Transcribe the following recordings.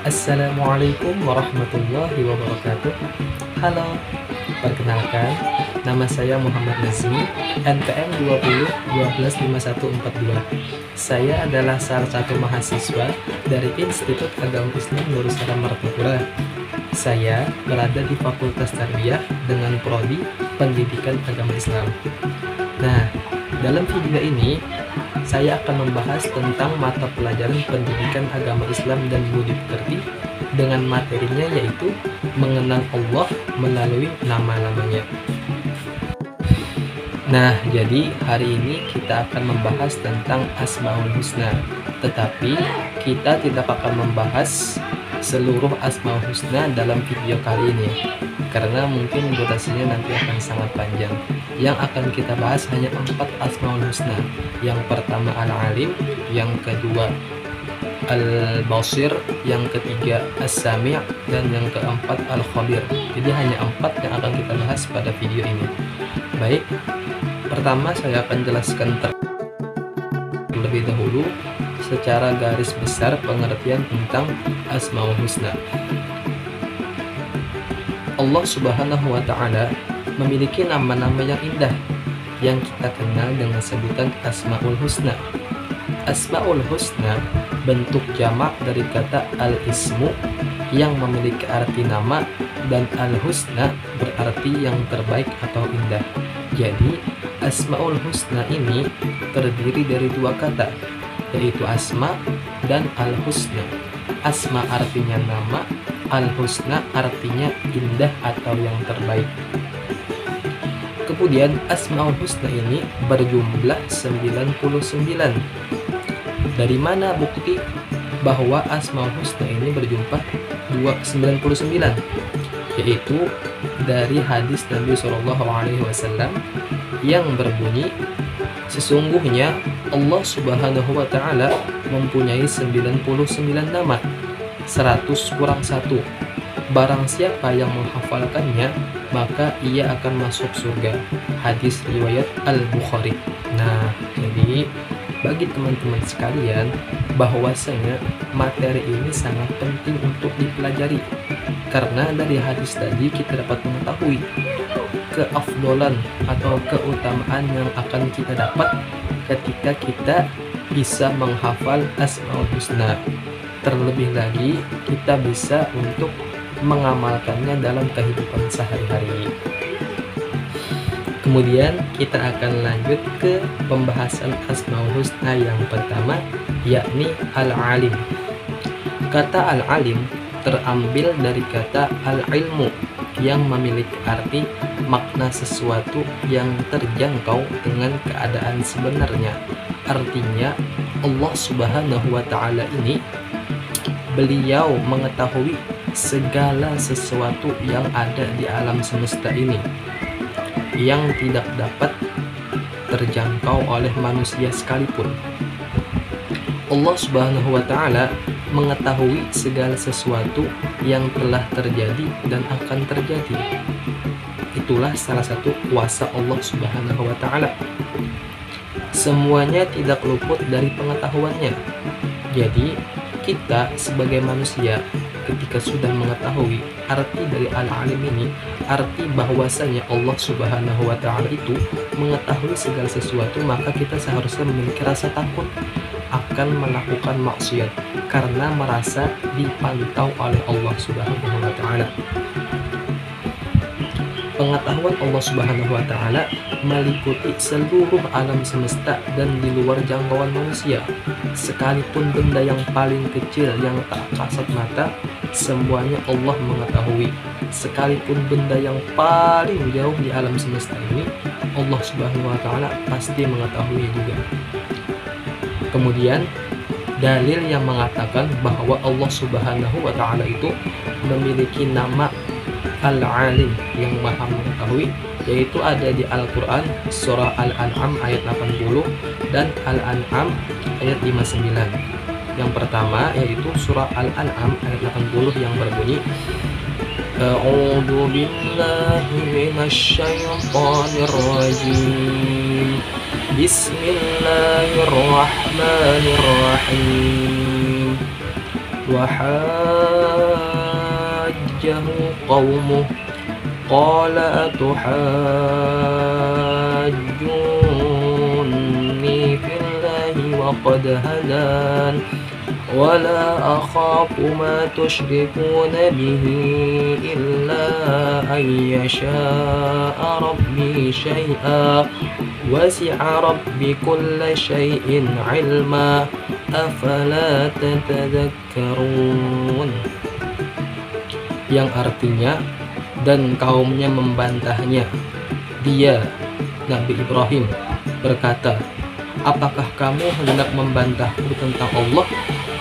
Assalamualaikum warahmatullahi wabarakatuh. Halo, perkenalkan, nama saya Muhammad Nazmi, NPM 20 125142. Saya adalah salah satu mahasiswa dari Institut Agama Islam Nurul Martapura. Saya berada di Fakultas Tarbiyah dengan prodi Pendidikan Agama Islam. Nah, dalam video ini saya akan membahas tentang mata pelajaran pendidikan agama Islam dan budi pekerti dengan materinya yaitu mengenal Allah melalui nama-namanya. Nah, jadi hari ini kita akan membahas tentang Asmaul Husna, tetapi kita tidak akan membahas seluruh Asmaul Husna dalam video kali ini karena mungkin durasinya nanti akan sangat panjang. Yang akan kita bahas hanya 4 Asmaul Husna. Yang pertama Al-Alim, yang kedua Al-Basir, yang ketiga As-Sami', dan yang keempat Al-Khabir. Jadi hanya 4 yang akan kita bahas pada video ini. Baik, pertama saya akan jelaskan terlebih dahulu secara garis besar pengertian tentang Asmaul Husna. Allah Subhanahu wa Ta'ala memiliki nama-nama yang indah yang kita kenal dengan sebutan Asmaul Husna. Asmaul Husna bentuk jamak dari kata al-ismu yang memiliki arti nama, dan al-husna berarti yang terbaik atau indah. Jadi Asmaul Husna ini terdiri dari 2 kata, yaitu asma dan al-husna. Asma artinya nama, al-husna artinya indah atau yang terbaik. Kemudian Asmaul Husna ini berjumlah 99. Dari mana bukti bahwa Asmaul Husna ini berjumlah 99? Yaitu dari hadis Nabi SAW yang berbunyi, sesungguhnya Allah Subhanahu wa Ta'ala mempunyai 99 nama, 100 kurang 1. Barang siapa yang menghafalkannya, maka ia akan masuk surga. Hadis riwayat Al-Bukhari. Nah, jadi bagi teman-teman sekalian, bahwasanya materi ini sangat penting untuk dipelajari. Karena dari hadis tadi kita dapat mengetahui keafdolan atau keutamaan yang akan kita dapat ketika kita bisa menghafal Asmaul Husna. Terlebih lagi, kita bisa untuk mengamalkannya dalam kehidupan sehari-hari. Kemudian kita akan lanjut ke pembahasan Asmaul Husna yang pertama, yakni Al-Alim. Kata Al-Alim terambil dari kata Al-Ilmu yang memiliki arti makna sesuatu yang terjangkau dengan keadaan sebenarnya. Artinya Allah Subhanahu wa Ta'ala ini, beliau mengetahui segala sesuatu yang ada di alam semesta ini yang tidak dapat terjangkau oleh manusia sekalipun. Allah Subhanahu wa Ta'ala mengetahui segala sesuatu yang telah terjadi dan akan terjadi. Itulah salah satu kuasa Allah Subhanahu wa Ta'ala. Semuanya tidak luput dari pengetahuannya. Jadi kita sebagai manusia ketika sudah mengetahui arti dari Al-Alim ini, arti bahwasanya Allah Subhanahu wa Ta'ala itu mengetahui segala sesuatu, maka kita seharusnya memiliki rasa takut akan melakukan maksiat karena merasa dipantau oleh Allah Subhanahu wa Ta'ala. Pengetahuan Allah Subhanahu wa Ta'ala meliputi seluruh alam semesta dan di luar jangkauan manusia. Sekalipun benda yang paling kecil yang tak kasat mata, semuanya Allah mengetahui. Sekalipun benda yang paling jauh di alam semesta ini, Allah Subhanahu wa Ta'ala pasti mengetahui juga. Kemudian dalil yang mengatakan bahwa Allah Subhanahu wa Ta'ala itu memiliki nama Al-Alim yang maha mengetahui, yaitu ada di Al-Quran surah Al-An'am ayat 80 dan Al-An'am ayat 59. Yang pertama yaitu surah Al-An'am ayat 80 yang berbunyi, A'udzu billahi minasy syaithanir rajim. Bismillahirrahmanirrahim. Wa قومه قال أتحاجوني في الله وقد هدان ولا أخاف ما تشركون به إلا أن يشاء ربي شيئا وسع ربي كل شيء علما أفلا تتذكرون, yang artinya dan kaumnya membantahnya. Dia, Nabi Ibrahim, berkata, apakah kamu hendak membantahku tentang Allah,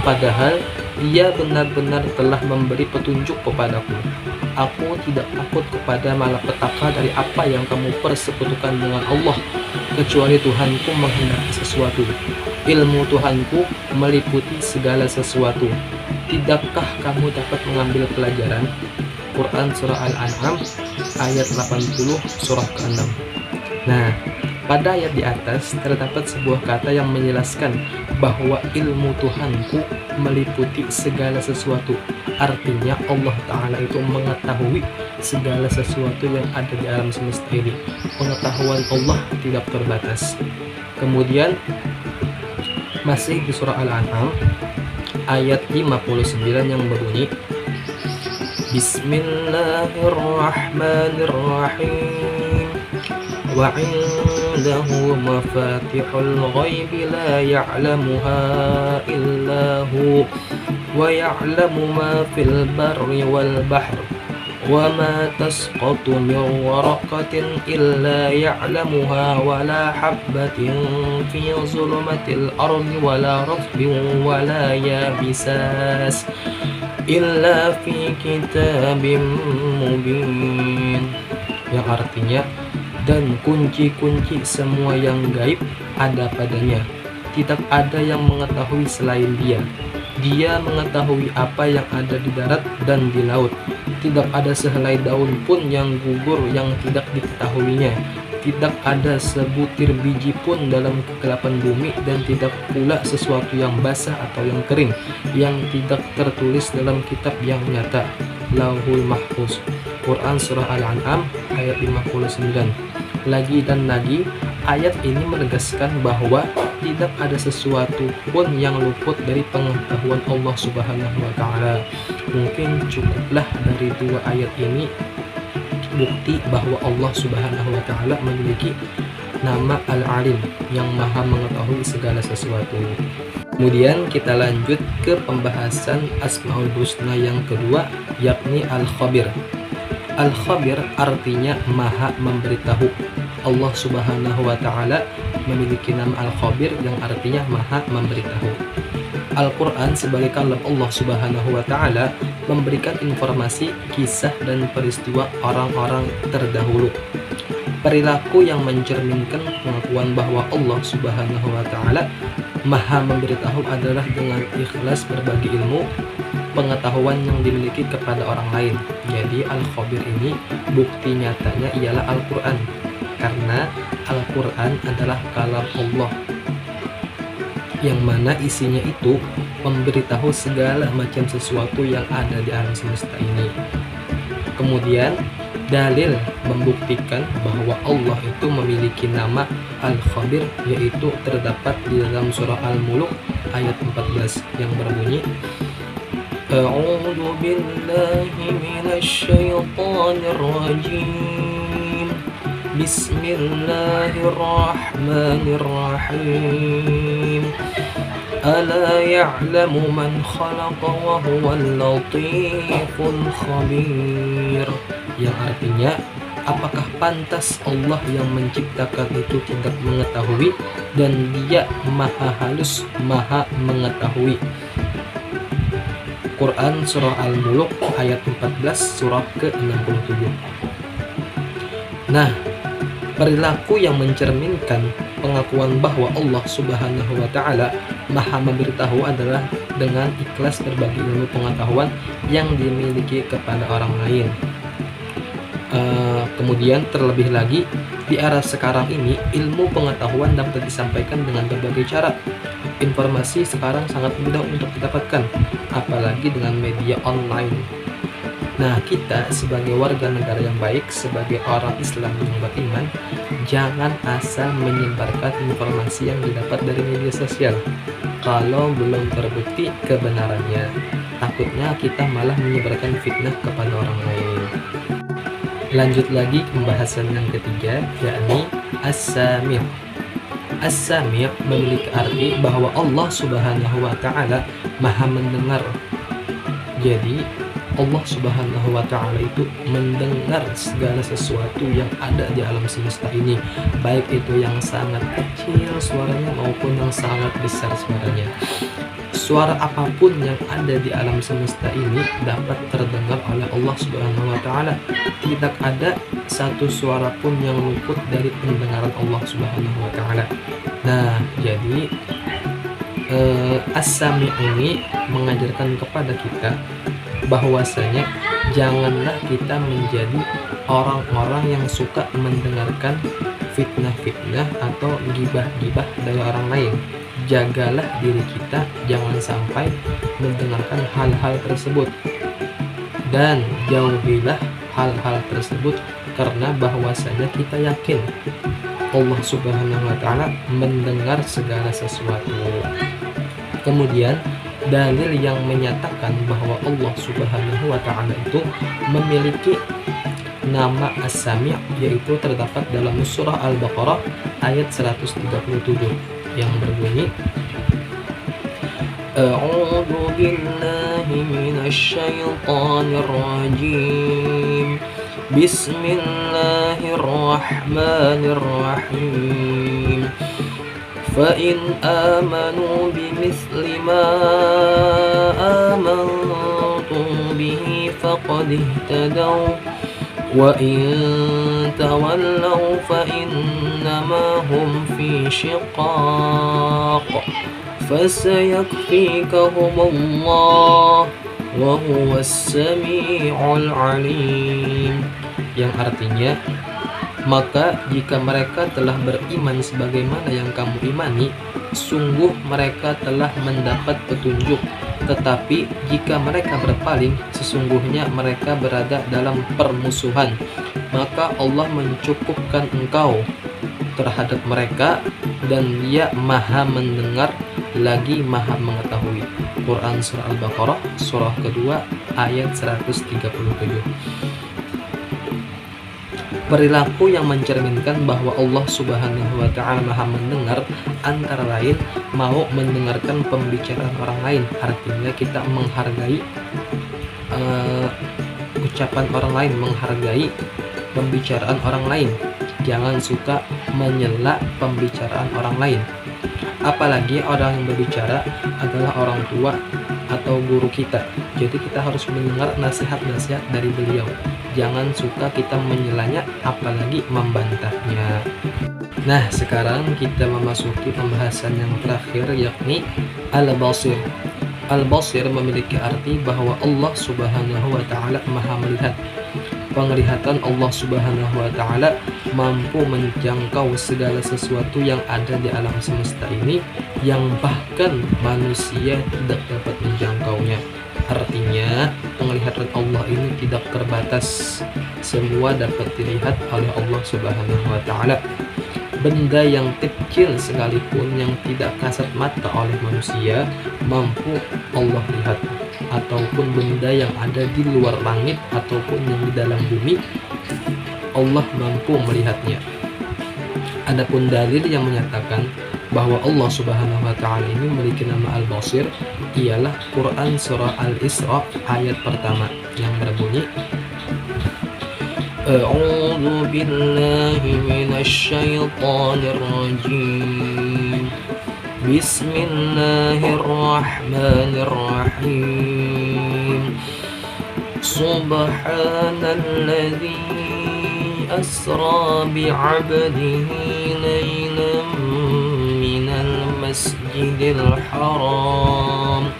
padahal Dia benar-benar telah memberi petunjuk kepadaku. Aku tidak takut kepada malapetaka dari apa yang kamu persekutukan dengan Allah, kecuali Tuhanku menghendaki sesuatu. Ilmu Tuhanku meliputi segala sesuatu. Tidakkah kamu dapat mengambil pelajaran? Quran Surah Al-An'am ayat 80 surah ke-6. Nah, pada ayat di atas terdapat sebuah kata yang menjelaskan bahwa ilmu Tuhanku meliputi segala sesuatu. Artinya Allah Ta'ala itu mengetahui segala sesuatu yang ada di alam semesta ini. Pengetahuan Allah tidak terbatas. Kemudian masih di surah Al-An'am ayat 59 yang berbunyi, Bismillahirrahmanirrahim wa indahu mafatihul ghaibi la ya'lamuha illa hu wa ya'lamu ma fil barri wal bahri wa ma tasqatu min waraqatin illa ya'lamuha wa la habbatin fi zulumatil ardi wa la ratbin wa la yabisas illa fi kitabim mubin, yang artinya dan kunci-kunci semua yang gaib ada padanya, tidak ada yang mengetahui selain Dia. Dia mengetahui apa yang ada di darat dan di laut. Tidak ada sehelai daun pun yang gugur yang tidak diketahuinya. Tidak ada sebutir biji pun dalam kegelapan bumi, dan tidak pula sesuatu yang basah atau yang kering yang tidak tertulis dalam kitab yang nyata, Lauhul Mahfuz. Quran Surah Al-An'am ayat 59. Lagi dan lagi, ayat ini menegaskan bahwa tidak ada sesuatu pun yang luput dari pengetahuan Allah Subhanahu wa Ta'ala. Mungkin cukuplah dari dua ayat ini bukti bahwa Allah Subhanahu wa Ta'ala memiliki nama Al-Alim yang maha mengetahui segala sesuatu. Kemudian kita lanjut ke pembahasan Asmaul Husna yang kedua, yakni Al-Khabir. Al-Khabir artinya maha memberitahu. Allah Subhanahu wa Ta'ala memiliki nama Al-Khabir yang artinya maha memberitahu. Al-Quran sebagai kalam Allah Subhanahu wa Ta'ala memberikan informasi, kisah, dan peristiwa orang-orang terdahulu. Perilaku yang mencerminkan pengakuan bahwa Allah Subhanahu wa Ta'ala maha memberitahu adalah dengan ikhlas berbagi ilmu pengetahuan yang dimiliki kepada orang lain. Jadi Al-Khabir ini bukti nyatanya ialah Al-Quran, karena Al-Quran adalah kalam Allah yang mana isinya itu memberitahu segala macam sesuatu yang ada di alam semesta ini. Kemudian dalil membuktikan bahwa Allah itu memiliki nama Al-Khabir, yaitu terdapat di dalam surah Al-Mulk ayat 14 yang berbunyi, A'udzu billahi minasy syaithanir rajim. Bismillahirrahmanirrahim. Ala ya'lamu man khalaqa wa huwal latiful khabir. Yang artinya, apakah pantas Allah yang menciptakan itu tidak mengetahui, dan Dia maha halus, maha mengetahui. Quran Surah Al-Mulk ayat 14 surah ke-67. Nah, perilaku yang mencerminkan pengakuan bahwa Allah Subhanahu wa Ta'ala maha memberitahu adalah dengan ikhlas berbagi ilmu pengetahuan yang dimiliki kepada orang lain. Kemudian terlebih lagi, di era sekarang ini ilmu pengetahuan dapat disampaikan dengan berbagai cara. Informasi sekarang sangat mudah untuk didapatkan, apalagi dengan media online. Nah, kita sebagai warga negara yang baik, sebagai orang Islam yang beriman, jangan asal menyebarkan informasi yang didapat dari media sosial kalau belum terbukti kebenarannya. Takutnya kita malah menyebarkan fitnah kepada orang lain. Lanjut lagi pembahasan yang ketiga, yakni as-sami'. As-sami' memiliki arti bahwa Allah Subhanahu wa Ta'ala Maha mendengar. Jadi Allah Subhanahu wa Ta'ala itu mendengar segala sesuatu yang ada di alam semesta ini, baik itu yang sangat kecil suaranya maupun yang sangat besar suaranya. Suara apapun yang ada di alam semesta ini dapat terdengar oleh Allah Subhanahu wa Ta'ala. Tidak ada satu suara pun yang luput dari pendengaran Allah Subhanahu wa Ta'ala. Nah, jadi as-sami' ini mengajarkan kepada kita bahwasanya janganlah kita menjadi orang-orang yang suka mendengarkan fitnah-fitnah atau gibah-gibah dari orang lain. Jagalah diri kita jangan sampai mendengarkan hal-hal tersebut, dan jauhilah hal-hal tersebut, karena bahwasanya kita yakin Allah Subhanahu wa Ta'ala mendengar segala sesuatu. Kemudian dalil yang menyatakan bahwa Allah Subhanahu wa Ta'ala itu memiliki nama As-Sami', yaitu terdapat dalam surah Al-Baqarah ayat 137 yang berbunyi, A'udzu billahi minasy syaithanir rajim. Bismillahirrahmanirrahim. فإن آمنوا بمثل ما آمنتم به فقد اهتدوا وإن تولوا فإنما هم في شقاق فسيكفيكهم الله وهو السميع العليم, yang artinya, maka jika mereka telah beriman sebagaimana yang kamu imani, sungguh mereka telah mendapat petunjuk. Tetapi jika mereka berpaling, sesungguhnya mereka berada dalam permusuhan. Maka Allah mencukupkan engkau terhadap mereka, dan Dia Maha mendengar lagi Maha mengetahui. Quran Surah Al-Baqarah surah kedua ayat 137. Perilaku yang mencerminkan bahwa Allah Subhanahu wa Ta'ala Maha mendengar antara lain mau mendengarkan pembicaraan orang lain. Artinya kita menghargai ucapan orang lain, menghargai pembicaraan orang lain. Jangan suka menyela pembicaraan orang lain. Apalagi orang yang berbicara adalah orang tua atau guru kita. Jadi kita harus mendengar nasihat-nasihat dari beliau. Jangan suka kita menyelanya, apalagi membantahnya. Nah, sekarang kita memasuki pembahasan yang terakhir, yakni Al-Basir. Al-Basir memiliki arti bahwa Allah Subhanahu wa Ta'ala Maha melihat. Penglihatan Allah Subhanahu wa Ta'ala mampu menjangkau segala sesuatu yang ada di alam semesta ini, yang bahkan manusia tidak dapat menjangkaunya. Artinya, penglihatan Allah ini tidak terbatas. Semua dapat dilihat oleh Allah Subhanahu wa Ta'ala. Benda yang kecil sekalipun yang tidak kasat mata oleh manusia mampu Allah lihat, ataupun benda yang ada di luar langit ataupun yang di dalam bumi, Allah mampu melihatnya. Adapun dalil yang menyatakan bahwa Allah Subhanahu wa Ta'ala ini memiliki nama Al-Basir ialah Quran surah Al-Isra ayat pertama yang berbunyi, A'udzu billahi minasy syaithanir rajim. Bismillahirrahmanirrahim. Subhanalladzi asra bi'abdihi laylan minal masjidil haram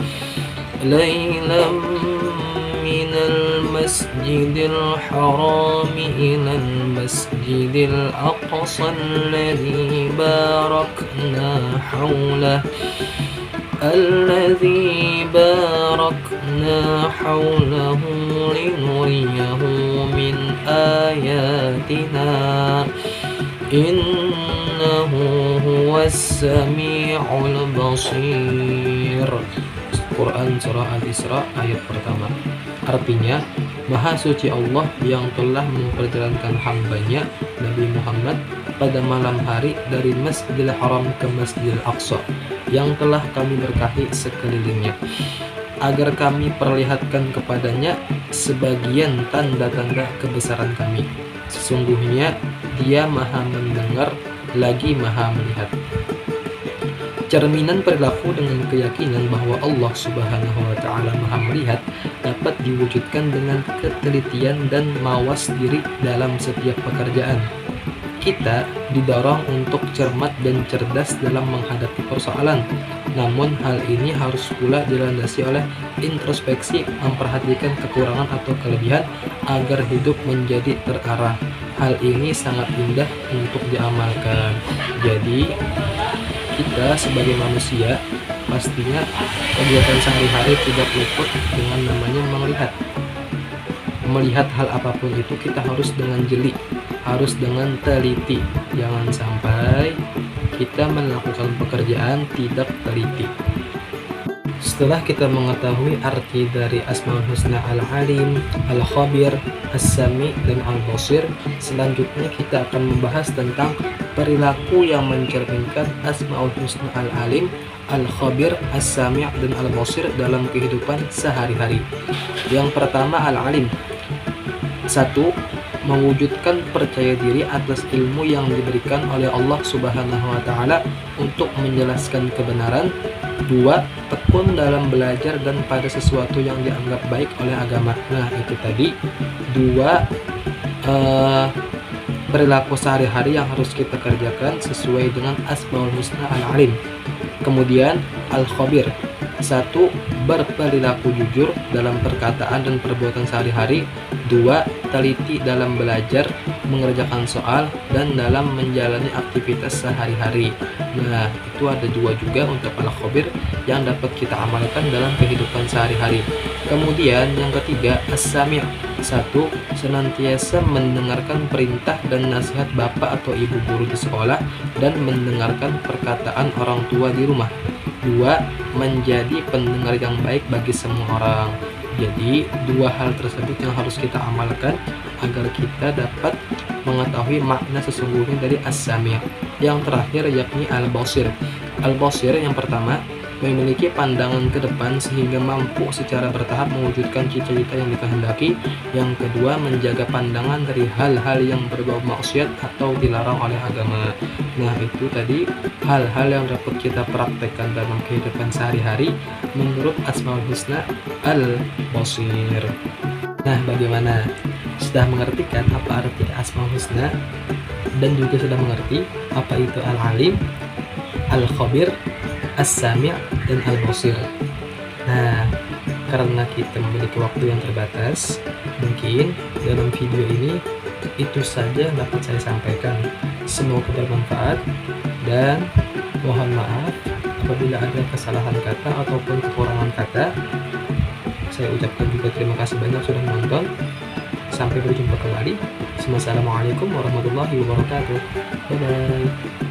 ilal masjidil aqsa alladzi barakna hawlah الذي باركنا حوله لنريه من آياتنا إنه هو السميع البصير. Quran Surah Al-Isra ayat pertama. Artinya, Maha Suci Allah yang telah memperjalankan hambanya Nabi Muhammad pada malam hari dari Masjidil Haram ke Masjidil Aqsa yang telah kami berkahi sekelilingnya, agar kami perlihatkan kepadanya sebagian tanda-tanda kebesaran kami. Sesungguhnya Dia Maha mendengar lagi Maha melihat. Cerminan perilaku dengan keyakinan bahwa Allah Subhanahu wa Ta'ala Maha Melihat dapat diwujudkan dengan ketelitian dan mawas diri dalam setiap pekerjaan. Kita didorong untuk cermat dan cerdas dalam menghadapi persoalan. Namun hal ini harus pula dilandasi oleh introspeksi, memperhatikan kekurangan atau kelebihan agar hidup menjadi terarah. Hal ini sangat indah untuk diamalkan. Jadi kita sebagai manusia pastinya kegiatan sehari-hari tidak luput dengan namanya melihat hal apapun itu. Kita harus dengan jeli, harus dengan teliti. Jangan sampai kita melakukan pekerjaan tidak teliti. Setelah kita mengetahui arti dari Asmaul Husna Al-Alim, Al-Khabir, As-Sami, dan Al-Basir, selanjutnya kita akan membahas tentang perilaku yang mencerminkan Asmaul Husna Al-Alim, Al-Khabir, As-Sami, dan Al-Basir dalam kehidupan sehari-hari. Yang pertama, Al-Alim. 1. Mewujudkan percaya diri atas ilmu yang diberikan oleh Allah Subhanahu wa Ta'ala untuk menjelaskan kebenaran. 2. Tekun dalam belajar dan pada sesuatu yang dianggap baik oleh agama. Nah, itu tadi 2 perilaku sehari-hari yang harus kita kerjakan sesuai dengan Asmaul Husna Al-Alim. Kemudian Al-Khabir. 1. Berperilaku jujur dalam perkataan dan perbuatan sehari-hari. 2. Teliti dalam belajar, mengerjakan soal, dan dalam menjalani aktivitas sehari-hari. Nah, itu ada 2 juga untuk Al-Khabir yang dapat kita amalkan dalam kehidupan sehari-hari. Kemudian yang ketiga, As-Sami'. 1. Senantiasa mendengarkan perintah dan nasihat bapak atau ibu guru di sekolah dan mendengarkan perkataan orang tua di rumah. 2. Menjadi pendengar yang baik bagi semua orang. Jadi 2 hal tersebut yang harus kita amalkan agar kita dapat mengetahui makna sesungguhnya dari As-Sami'. Yang terakhir yakni Al-Basir. Al-Basir yang pertama, memiliki pandangan ke depan sehingga mampu secara bertahap mewujudkan cita-cita yang dikehendaki. Yang kedua, menjaga pandangan dari hal-hal yang berbau maksiat atau dilarang oleh agama. Nah, itu tadi hal-hal yang dapat kita praktekkan dalam kehidupan sehari-hari menurut Asmaul Husna Al-Basir. Nah, bagaimana? Sudah mengerti kan apa arti Asmaul Husna? Dan juga sudah mengerti apa itu Al-Alim, Al-Khabir, As-Sami' dan Al-Basir. Nah, karena kita memiliki waktu yang terbatas, mungkin dalam video ini itu saja dapat saya sampaikan. Semoga bermanfaat dan mohon maaf apabila ada kesalahan kata ataupun kekurangan kata. Saya ucapkan juga terima kasih banyak sudah menonton. Sampai berjumpa kembali. Wassalamualaikum warahmatullahi wabarakatuh. Bye bye.